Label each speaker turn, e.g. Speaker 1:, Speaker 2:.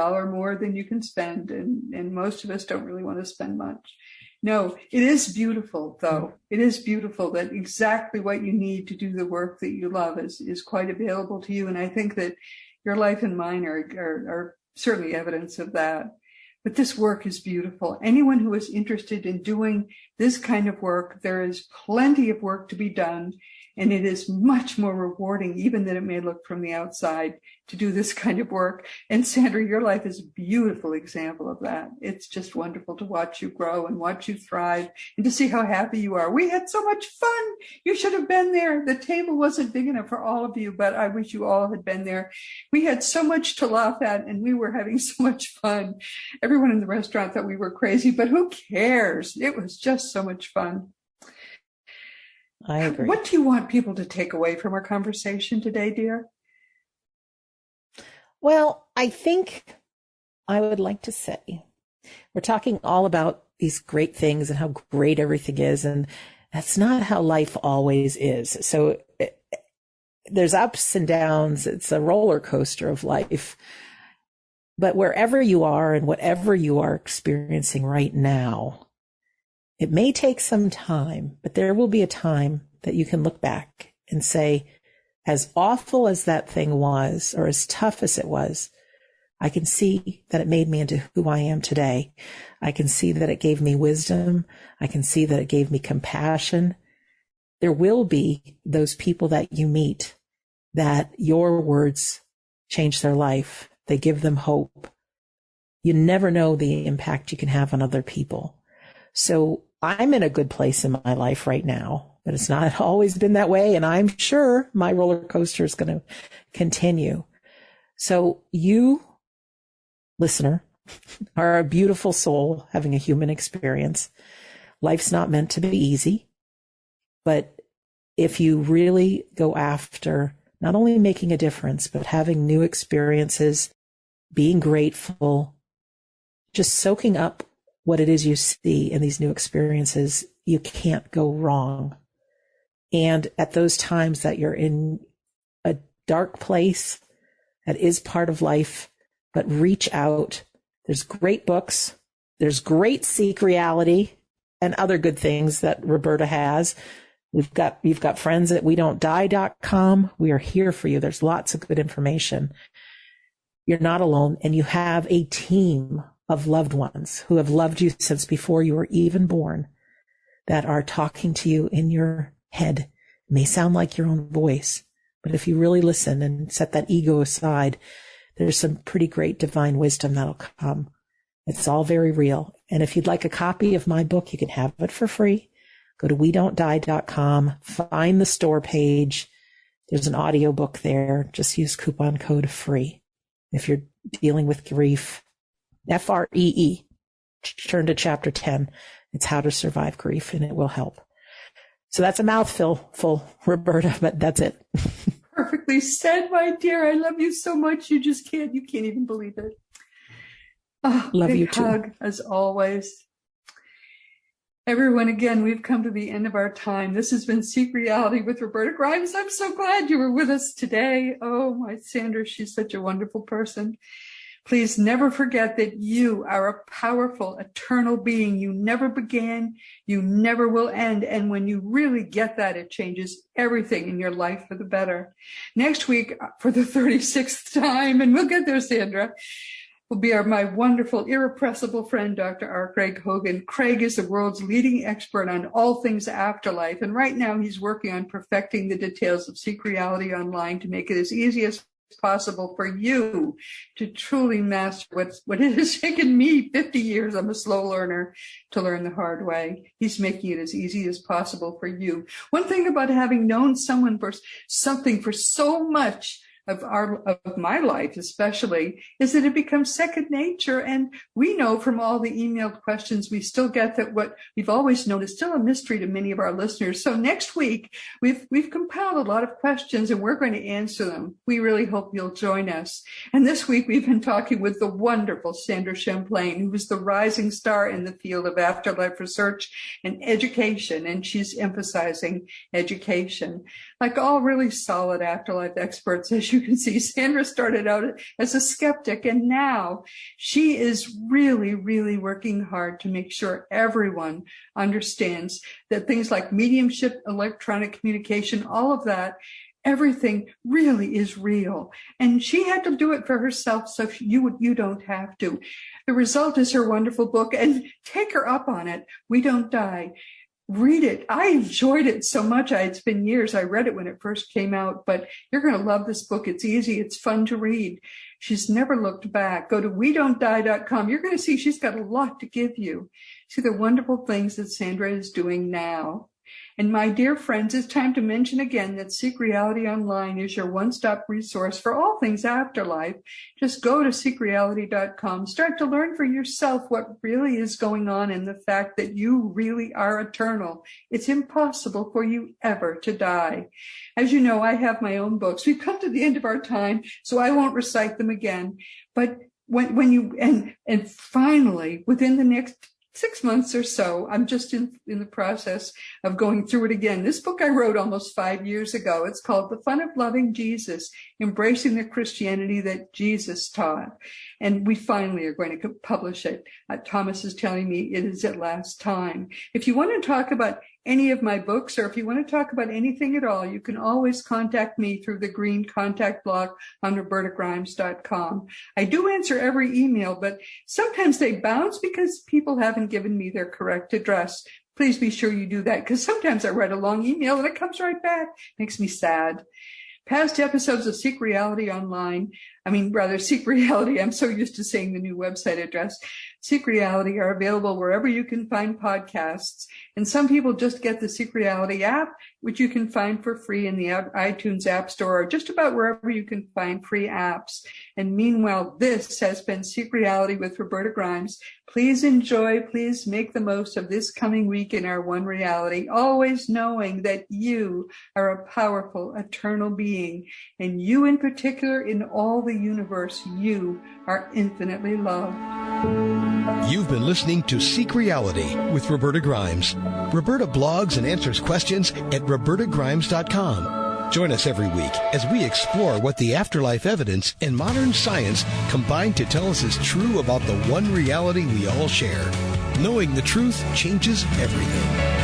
Speaker 1: dollar more than you can spend, and most of us don't really want to spend much. No, it is beautiful, though. It is beautiful that exactly what you need to do the work that you love is quite available to you. And I think that your life and mine are certainly evidence of that. But this work is beautiful. Anyone who is interested in doing this kind of work, there is plenty of work to be done. And it is much more rewarding, even than it may look from the outside, to do this kind of work. And Sandra, your life is a beautiful example of that. It's just wonderful to watch you grow and watch you thrive and to see how happy you are. We had so much fun. You should have been there. The table wasn't big enough for all of you, but I wish you all had been there. We had so much to laugh at, and we were having so much fun. Everyone in the restaurant thought we were crazy, but who cares? It was just so much fun.
Speaker 2: I agree.
Speaker 1: What do you want people to take away from our conversation today, dear?
Speaker 2: Well, I think I would like to say we're talking all about these great things and how great everything is, and that's not how life always is. So there's ups and downs. It's a roller coaster of life. But wherever you are and whatever you are experiencing right now, it may take some time, but there will be a time that you can look back and say, as awful as that thing was, or as tough as it was, I can see that it made me into who I am today. I can see that it gave me wisdom. I can see that it gave me compassion. There will be those people that you meet that your words change their life. They give them hope. You never know the impact you can have on other people. So I'm in a good place in my life right now, but it's not always been that way. And I'm sure my roller coaster is going to continue. So you, listener, are a beautiful soul having a human experience. Life's not meant to be easy, but if you really go after not only making a difference, but having new experiences, being grateful, just soaking up what it is you see in these new experiences, you can't go wrong. And at those times that you're in a dark place, that is part of life, but reach out. There's great books. There's great Seek Reality and other good things that Roberta has. You've got friends at wedon'tdie.com. We are here for you. There's lots of good information. You're not alone, and you have a team of loved ones who have loved you since before you were even born that are talking to you in your head. It may sound like your own voice, but if you really listen and set that ego aside, there's some pretty great divine wisdom that'll come. It's all very real. And if you'd like a copy of my book, you can have it for free. Go to wedon'tdie.com, find the store page. There's an audio book there. Just use coupon code FREE. If you're dealing with grief, FREE, turn to chapter 10. It's how to survive grief, and it will help. So that's a mouthful, Roberta, but that's it.
Speaker 1: Perfectly said, my dear. I love you so much. You can't even believe it. Oh,
Speaker 2: love
Speaker 1: big
Speaker 2: you too.
Speaker 1: Hug, as always. Everyone, again, we've come to the end of our time. This has been Seek Reality with Roberta Grimes. I'm so glad you were with us today. Oh, my Sandra, she's such a wonderful person. Please never forget that you are a powerful, eternal being. You never began, you never will end. And when you really get that, it changes everything in your life for the better. Next week, for the 36th time, and we'll get there, Sandra, will be my wonderful, irrepressible friend, Dr. R. Craig Hogan. Craig is the world's leading expert on all things afterlife. And right now he's working on perfecting the details of Seek Reality Online to make it as easy as possible for you to truly master what it has taken me 50 years. I'm a slow learner to learn the hard way. He's making it as easy as possible for you. One thing about having known someone for something for so much of my life especially, is that it becomes second nature. And we know from all the emailed questions we still get that what we've always known is still a mystery to many of our listeners. So next week, we've compiled a lot of questions and we're going to answer them. We really hope you'll join us. And this week we've been talking with the wonderful Sandra Champlain, who is the rising star in the field of afterlife research and education. And she's emphasizing education. like all really solid afterlife experts. As you can see, Sandra started out as a skeptic, and now she is really, really working hard to make sure everyone understands that things like mediumship, electronic communication, all of that, everything really is real. And she had to do it for herself, so you don't have to. The result is her wonderful book, and take her up on it. We Don't Die. Read it. I enjoyed it so much. It's been years. I read it when it first came out, but you're going to love this book. It's easy. It's fun to read. She's never looked back. Go to wedon'tdie.com. You're going to see she's got a lot to give you. See the wonderful things that Sandra is doing now. And my dear friends, it's time to mention again that Seek Reality Online is your one-stop resource for all things afterlife. Just go to seekreality.com. Start to learn for yourself what really is going on and the fact that you really are eternal. It's impossible for you ever to die. As you know, I have my own books. We've come to the end of our time, so I won't recite them again. But when you, and finally, within the next 6 months or so, I'm just in the process of going through it again. This book I wrote almost 5 years ago. It's called The Fun of Loving Jesus, Embracing the Christianity that Jesus Taught. And we finally are going to publish it. Thomas is telling me it is at last time. If you want to talk about any of my books, or if you want to talk about anything at all, you can always contact me through the green contact block on robertagrimes.com. I do answer every email, but sometimes they bounce because people haven't given me their correct address. Please be sure you do that, because sometimes I write a long email and it comes right back. Makes me sad. Past episodes of Seek Reality Online, Seek Reality, I'm so used to saying the new website address, Seek Reality, are available wherever you can find podcasts. And some people just get the Seek Reality app, which you can find for free in the iTunes App Store, or just about wherever you can find free apps. And meanwhile, this has been Seek Reality with Roberta Grimes. Please enjoy, please make the most of this coming week in our one reality, always knowing that you are a powerful, eternal being. And you in particular, in all the universe, you are infinitely loved.
Speaker 3: You've been listening to Seek Reality with Roberta Grimes. Roberta blogs and answers questions at robertagrimes.com. Join us every week as we explore what the afterlife evidence and modern science combine to tell us is true about the one reality we all share. Knowing the truth changes everything.